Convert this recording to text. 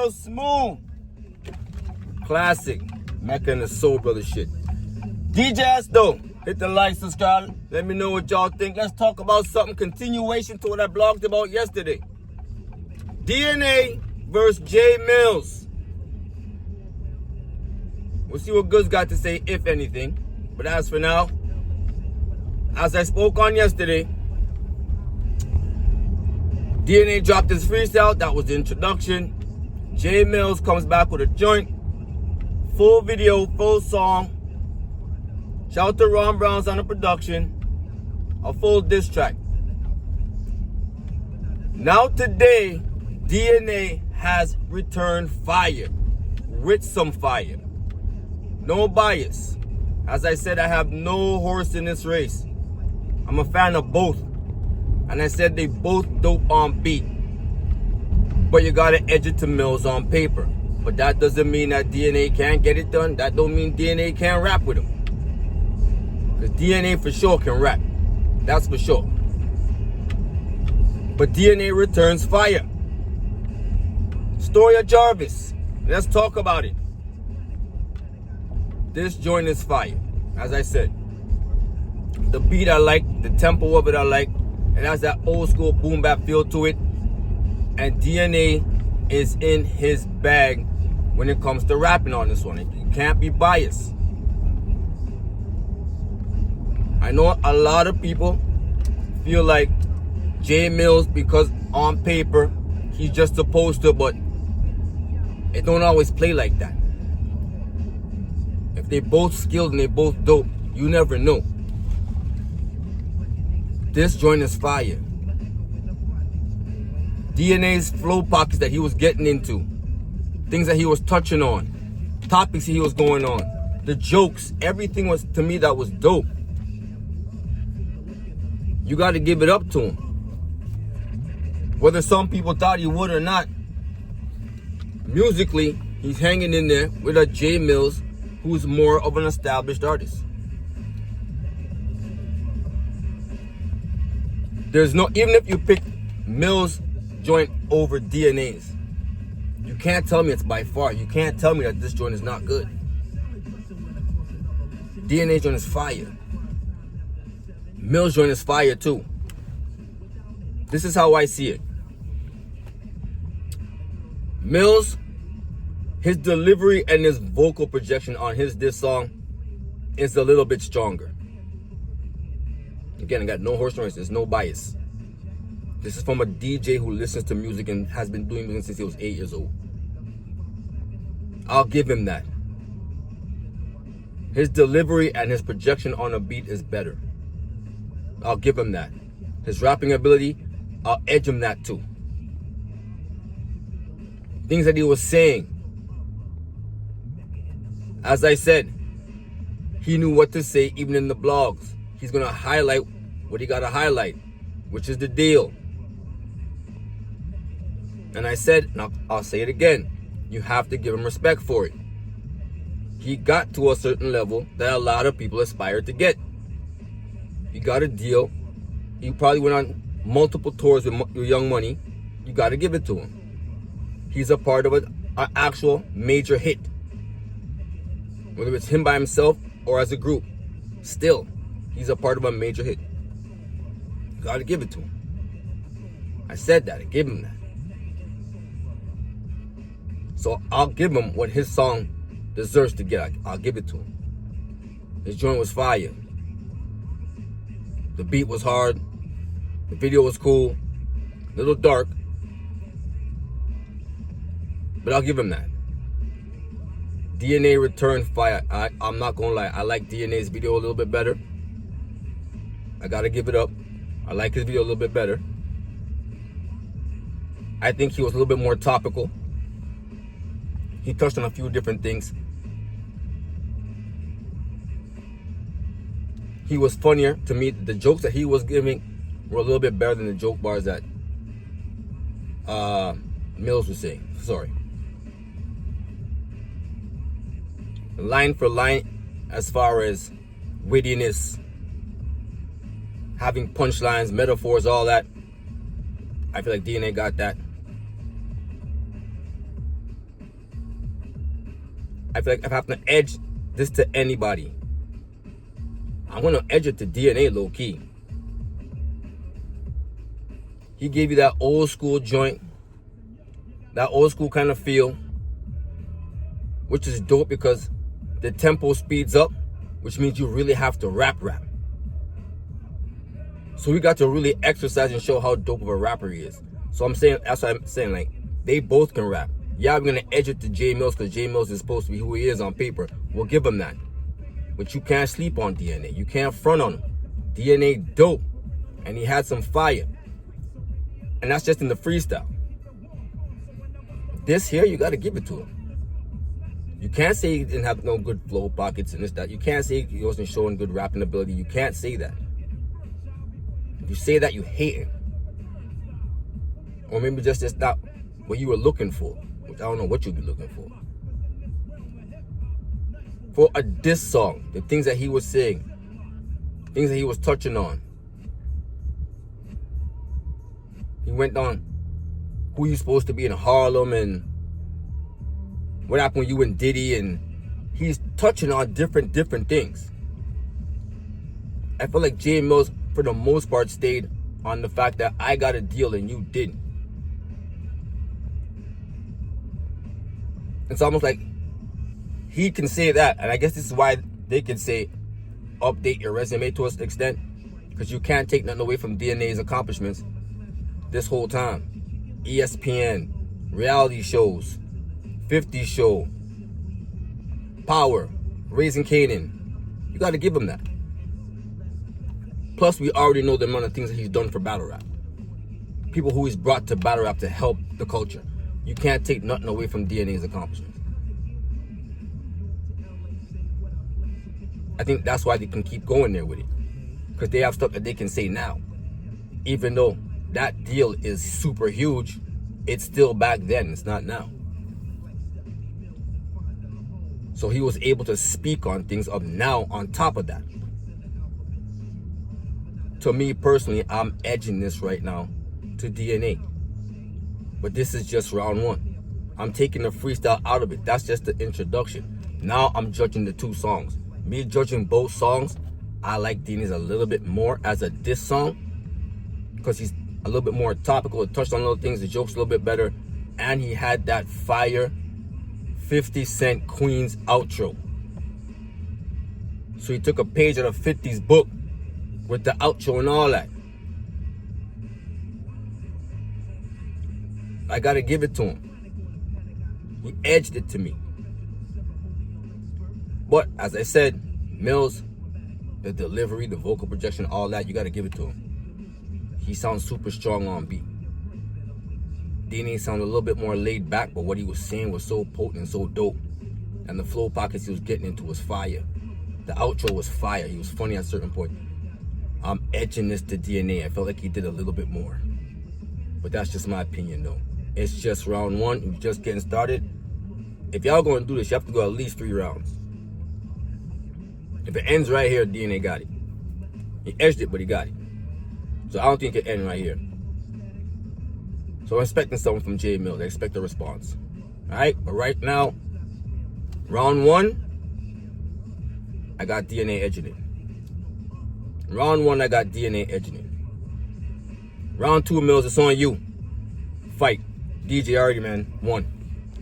real smooth. Classic. Mecca and the Soul Brother shit. D.J.S though. Hit the like, subscribe. Let me know what y'all think. Let's talk about something. Continuation to what I blogged about yesterday. DNA versus Jae Millz. We'll see what Goods got to say, if anything. But as for now, as I spoke on yesterday, DNA dropped his freestyle. That was the introduction. Jae Millz comes back with a joint. Full video, full song. Shout out to Ron Browns on the production. A full diss track. Now today, DNA has returned fire. With some fire. No bias. As I said, I have no horse in this race. I'm a fan of both. And I said they both dope on beat. But you gotta edge it to Millz on paper. But that doesn't mean that DNA can't get it done. That don't mean DNA can't rap with him. Because DNA for sure can rap. That's for sure. But DNA returns fire. Story of Jarvis. Let's talk about it. This joint is fire. As I said. The beat I like. The tempo of it I like. It has that old school boom bap feel to it. And DNA is in his bag when it comes to rapping on this one. You can't be biased. I know a lot of people feel like Jae Millz, because on paper he's just supposed to, but it don't always play like that. If they both skilled and they both dope, you never know. This joint is fire. DNA's flow pockets that he was getting into, things that he was touching on, topics he was going on, the jokes, everything was, to me, that was dope. You got to give it up to him. Whether some people thought he would or not, musically, he's hanging in there with a Jae Millz, who's more of an established artist. There's no, even if you pick Millz joint over DNA's, you can't tell me it's by far. You can't tell me that this joint is not good. DNA joint is fire. Millz joint is fire too. This is how I see it. Millz, his delivery and his vocal projection on this song is a little bit stronger. Again, I got no horse race. There's no bias. This is from a DJ who listens to music and has been doing music since he was 8 years old. I'll give him that. His delivery and his projection on a beat is better. I'll give him that. His rapping ability, I'll edge him that too. Things that he was saying. As I said, he knew what to say even in the blogs. He's going to highlight what he got to highlight, which is the deal. And I said, and I'll say it again, you have to give him respect for it. He got to a certain level that a lot of people aspire to get. He got a deal. He probably went on multiple tours with Young Money. You got to give it to him. He's a part of an actual major hit. Whether it's him by himself or as a group, still, he's a part of a major hit. You got to give it to him. I said that. I gave him that. So I'll give him what his song deserves to get. I'll give it to him. His joint was fire. The beat was hard. The video was cool. A little dark. But I'll give him that. DNA returned fire. I'm not going to lie. I like DNA's video a little bit better. I got to give it up. I like his video a little bit better. I think he was a little bit more topical. He touched on a few different things. He was funnier to me. The jokes that he was giving were a little bit better than the joke bars that Millz was saying. Sorry. Line for line, as far as wittiness, having punchlines, metaphors, all that, I feel like DNA got that. I feel like if I have to edge this to anybody, I'm gonna edge it to DNA low key. He gave you that old school joint, that old school kind of feel, which is dope because the tempo speeds up, which means you really have to rap. So we got to really exercise and show how dope of a rapper he is. So I'm saying, that's what I'm saying, like, they both can rap. Yeah, I'm gonna edge it to Jae Millz because Jae Millz is supposed to be who he is on paper. We'll give him that. But you can't sleep on DNA. You can't front on him. DNA dope. And he had some fire. And that's just in the freestyle. This here, you gotta give it to him. You can't say he didn't have no good flow pockets and this, that. You can't say he wasn't showing good rapping ability. You can't say that. If you say that, you hate him. Or maybe just not what you were looking for. Which I don't know what you'd be looking for. For a diss song, the things that he was saying, things that he was touching on. He went on who you supposed to be in Harlem and what happened when you and Diddy, and he's touching on different things. I feel like Jae Millz, for the most part, stayed on the fact that I got a deal and you didn't. It's almost like he can say that, and I guess this is why they can say update your resume to an extent, because you can't take nothing away from DNA's accomplishments this whole time. ESPN, reality shows, 50 Show, Power, Raising Kanan. You got to give him that. Plus, we already know the amount of things that he's done for battle rap. People who he's brought to battle rap to help the culture. You can't take nothing away from DNA's accomplishments. I think that's why they can keep going there with it. Because they have stuff that they can say now. Even though that deal is super huge, it's still back then. It's not now. So he was able to speak on things of now on top of that. To me personally, I'm edging this right now to DNA. But this is just round one. I'm taking the freestyle out of it. That's just the introduction. Now I'm judging the two songs. Me judging both songs, I like DNA's a little bit more as a diss song because he's a little bit more topical. It touched on little things. The joke's a little bit better. And he had that fire 50 Cent Queen's outro. So he took a page out of 50's book with the outro and all that. I gotta give it to him. He edged it to me. But as I said, Millz, the delivery, the vocal projection, all that, you gotta give it to him. He sounds super strong on beat. DNA sounded a little bit more laid back, but what he was saying was so potent and so dope. And the flow pockets he was getting into was fire. The outro was fire. He was funny at a certain point. I'm edging this to DNA. I felt like he did a little bit more. But that's just my opinion though. It's just round one. We're just getting started. If y'all gonna do this, you have to go at least 3 rounds. If it ends right here, DNA got it. He edged it, but he got it. So I don't think it can end right here. So I'm expecting something from Jae Millz. I expect a response. Alright, but right now, round one, I got DNA edging it. Round one, I got DNA edging it. Round two, Millz, it's on you. Fight. DJ already, man, won.